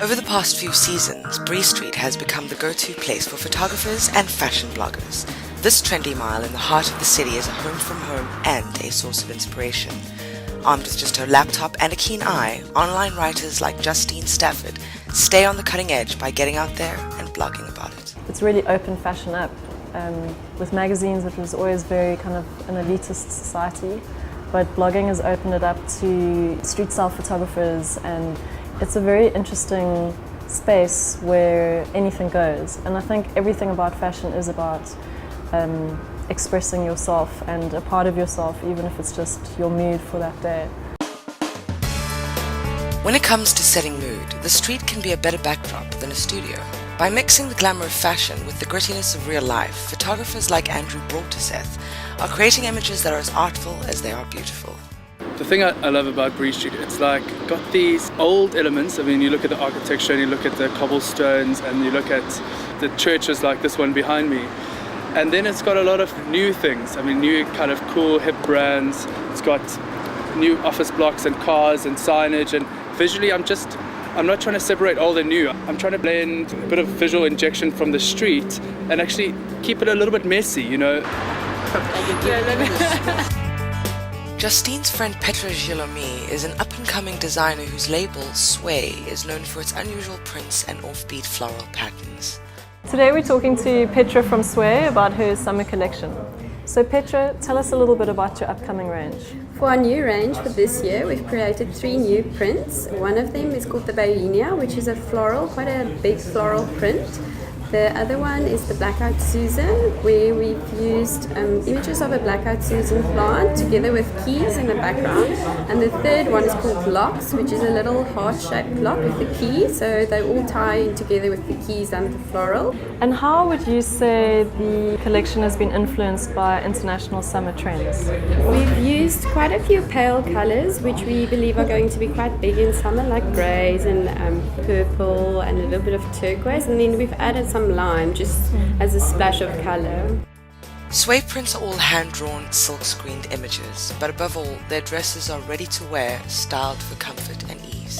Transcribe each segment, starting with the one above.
Over the past few seasons, Bree Street has become the go-to place for photographers and fashion bloggers. This trendy mile in the heart of the city is a home from home and a source of inspiration. Armed with just her laptop and a keen eye, online writers like Justine Stafford stay on the cutting edge by getting out there and blogging about it. It's really opened fashion up. With magazines, it was always very kind of an elitist society, but blogging has opened it up to street style photographers, and it's a very interesting space where anything goes. And I think everything about fashion is about expressing yourself and a part of yourself, even if it's just your mood for that day. When it comes to setting mood, the street can be a better backdrop than a studio. By mixing the glamour of fashion with the grittiness of real life, photographers like Andrew Broughtiseth are creating images that are as artful as they are beautiful. The thing I love about Bree Street, it's like got these old elements. I mean, you look at the architecture and you look at the cobblestones and you look at the churches like this one behind me. And then it's got a lot of new things. I mean, new kind of cool hip brands. It's got new office blocks and cars and signage, and visually I'm not trying to separate old and new. I'm trying to blend a bit of visual injection from the street and actually keep it a little bit messy, you know. Justine's friend Petra Gilomi is an up-and-coming designer whose label, Sway, is known for its unusual prints and offbeat floral patterns. Today we're talking to Petra from Sway about her summer collection. So Petra, tell us a little bit about your upcoming range. For our new range for this year, we've created 3 new prints. One of them is called the Bohemia, which is a floral, quite a big floral print. The other one is the Blackout Susan, where we've used images of a Blackout Susan plant together with keys in the background. And the third one is called Locks, which is a little heart-shaped lock with the key, so they all tie in together with the keys and the floral. And how would you say the collection has been influenced by international summer trends? We've used quite a few pale colours, which we believe are going to be quite big in summer, like greys and purple and a little bit of turquoise. And then we've added some lime just as a splash of colour. Sway prints are all hand-drawn, silk-screened images, but above all, their dresses are ready to wear, styled for comfort and ease.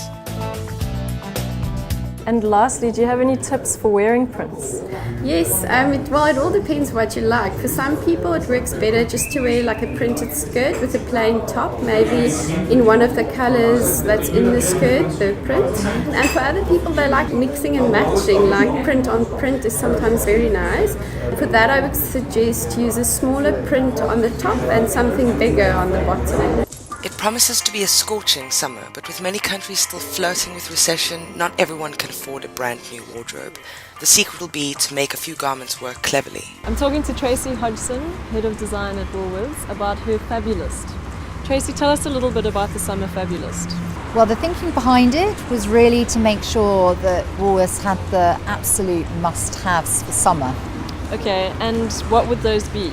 And lastly, do you have any tips for wearing prints? Yes, it all depends what you like. For some people it works better just to wear like a printed skirt with a plain top, maybe in one of the colours that's in the skirt, the print. And for other people they like mixing and matching, like print on print is sometimes very nice. For that I would suggest use a smaller print on the top and something bigger on the bottom. It promises to be a scorching summer, but with many countries still flirting with recession, not everyone can afford a brand new wardrobe. The secret will be to make a few garments work cleverly. I'm talking to Tracy Hodgson, Head of Design at Woolworths, about her Fabulist. Tracy, tell us a little bit about the Summer Fabulist. Well, the thinking behind it was really to make sure that Woolworths had the absolute must-haves for summer. Okay, and what would those be?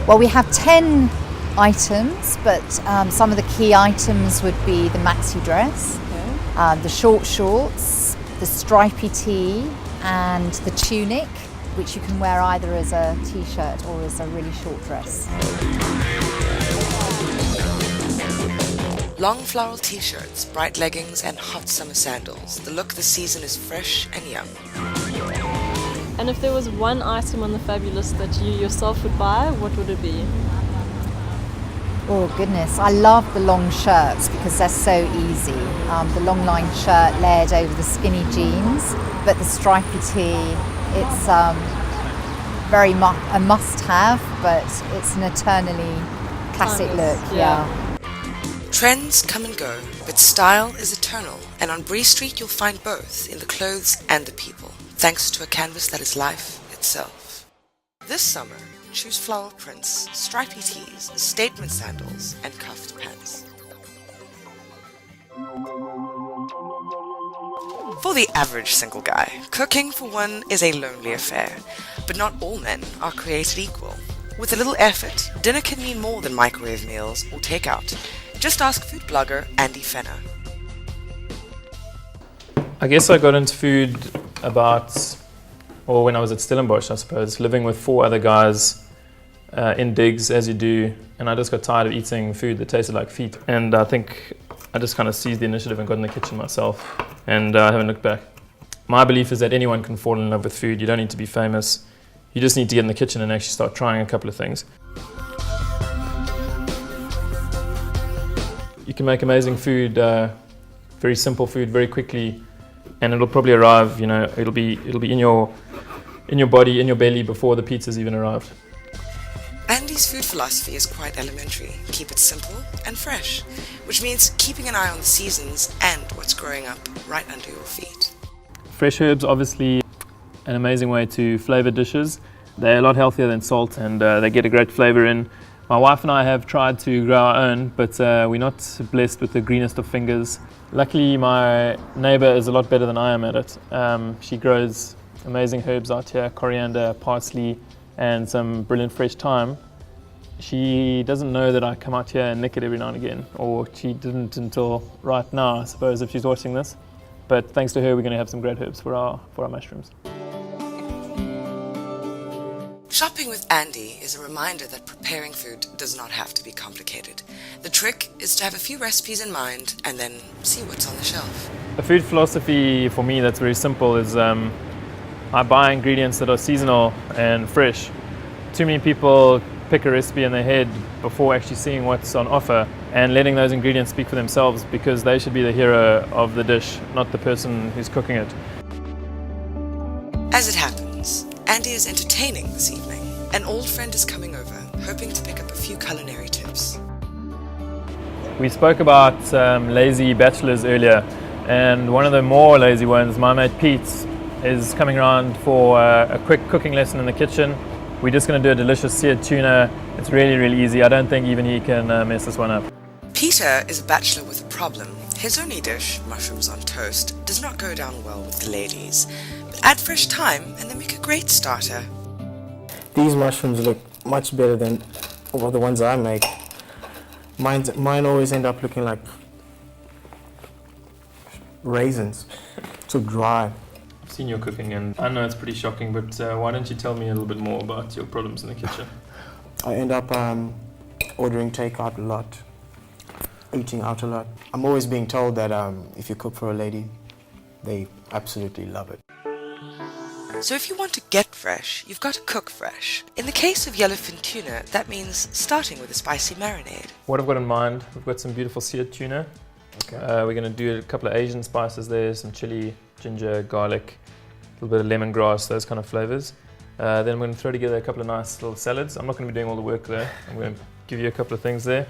Well, we have 10 items, but some of the key items would be the maxi dress, the short shorts, the stripy tee and the tunic, which you can wear either as a t-shirt or as a really short dress. Long floral t-shirts, bright leggings and hot summer sandals. The look this season is fresh and young. And if there was one item on the Fabulist that you yourself would buy, what would it be? Oh goodness, I love the long shirts because they're so easy. The long line shirt layered over the skinny jeans, but the stripy tee, it's very a must-have, but it's an eternally classic Timeless, look. yeah. Trends come and go, but style is eternal, and on Bree Street you'll find both in the clothes and the people, thanks to a canvas that is life itself. This summer, choose floral prints, stripy tees, statement sandals, and cuffed pants. For the average single guy, cooking for one is a lonely affair, but not all men are created equal. With a little effort, dinner can mean more than microwave meals or takeout. Just ask food blogger Andy Fenner. I guess I got into food when I was at Stellenbosch, I suppose, living with 4 other guys in digs, as you do, and I just got tired of eating food that tasted like feet. And I think I just kind of seized the initiative and got in the kitchen myself and I haven't looked back. My belief is that anyone can fall in love with food. You don't need to be famous. You just need to get in the kitchen and actually start trying a couple of things. You can make amazing food, very simple food, very quickly, and it'll probably arrive. It'll be in your body, in your belly before the pizza's even arrived. Andy's food philosophy is quite elementary. Keep it simple and fresh, which means keeping an eye on the seasons and what's growing up right under your feet. Fresh herbs, obviously, an amazing way to flavor dishes. They're a lot healthier than salt, and they get a great flavor in. My wife and I have tried to grow our own, but we're not blessed with the greenest of fingers. Luckily, my neighbor is a lot better than I am at it. She grows amazing herbs out here, coriander, parsley, and some brilliant fresh thyme. She doesn't know that I come out here and nick it every now and again, or she didn't until right now, I suppose, if she's watching this. But thanks to her, we're going to have some great herbs for our mushrooms. Shopping with Andy is a reminder that preparing food does not have to be complicated. The trick is to have a few recipes in mind and then see what's on the shelf. A food philosophy for me that's very simple is I buy ingredients that are seasonal and fresh. Too many people pick a recipe in their head before actually seeing what's on offer and letting those ingredients speak for themselves, because they should be the hero of the dish, not the person who's cooking it. As it happens, Andy is entertaining this evening. An old friend is coming over, hoping to pick up a few culinary tips. We spoke about lazy bachelors earlier, and one of the more lazy ones, my mate Pete, is coming around for a quick cooking lesson in the kitchen. We're just going to do a delicious seared tuna. It's really, really easy. I don't think even he can mess this one up. Peter is a bachelor with a problem. His only dish, mushrooms on toast, does not go down well with the ladies. But add fresh thyme and they make a great starter. These mushrooms look much better than the ones I make. Mine always end up looking like raisins, so dry. I've seen your cooking and I know it's pretty shocking, but why don't you tell me a little bit more about your problems in the kitchen? I end up ordering takeout a lot, eating out a lot. I'm always being told that if you cook for a lady, they absolutely love it. So if you want to get fresh, you've got to cook fresh. In the case of yellowfin tuna, that means starting with a spicy marinade. What I've got in mind, we've got some beautiful seared tuna. Okay. We're going to do a couple of Asian spices there, some chili, ginger, garlic, a little bit of lemongrass, those kind of flavors. Then I'm going to throw together a couple of nice little salads. I'm not going to be doing all the work there. I'm going to give you a couple of things there.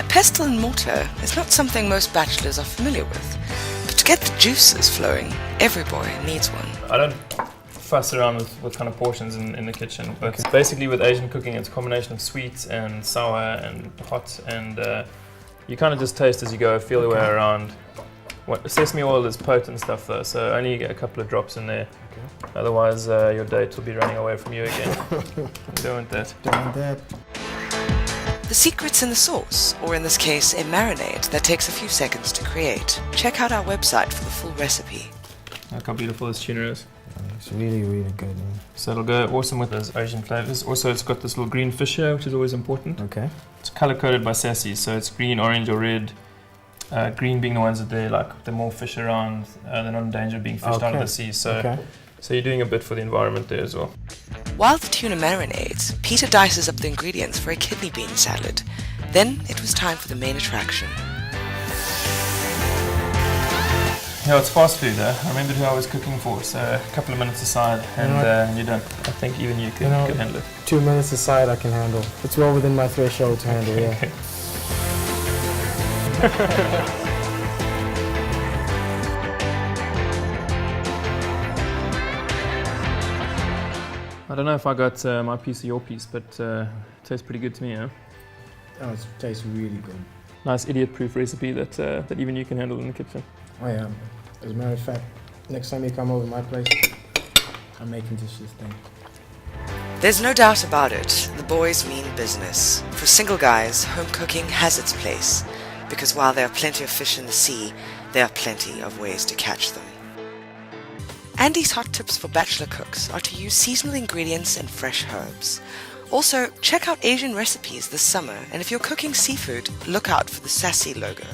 A pestle and mortar is not something most bachelors are familiar with. But to get the juices flowing, every boy needs one. I don't fuss around with kind of portions in the kitchen, but basically with Asian cooking, it's a combination of sweet and sour and hot, and you kind of just taste as you go, feel your way around. Sesame oil is potent stuff though, so only get a couple of drops in there. Okay. Otherwise, your date will be running away from you again. You don't want that. Don't want that. The secret's in the sauce, or in this case, a marinade that takes a few seconds to create. Check out our website for the full recipe. Look how beautiful this tuna is. It's really, really good. Man. So it'll go awesome with those Asian flavors. Also, it's got this little green fish here, which is always important. Okay. It's color-coded by sassy, so it's green, orange, or red. Green being the ones that they're more fish around, they're not in danger of being fished out of the sea. So, so you're doing a bit for the environment there as well. While the tuna marinades, Peter dices up the ingredients for a kidney bean salad. Then it was time for the main attraction. Yeah, it's fast food though. I remembered who I was cooking for, so a couple of minutes aside and you're done. I think even you can handle it. 2 minutes aside I can handle. It's well within my threshold to handle, yeah. Okay. I don't know if I got my piece of your piece, but it tastes pretty good to me, huh? Oh, it tastes really good. Nice idiot-proof recipe that even you can handle in the kitchen. Oh yeah. As a matter of fact, next time you come over to my place, I'm making this thing. There's no doubt about it, the boys mean business. For single guys, home cooking has its place, because while there are plenty of fish in the sea, there are plenty of ways to catch them. Andy's hot tips for bachelor cooks are to use seasonal ingredients and fresh herbs. Also, check out Asian recipes this summer, and if you're cooking seafood, look out for the sassy logo.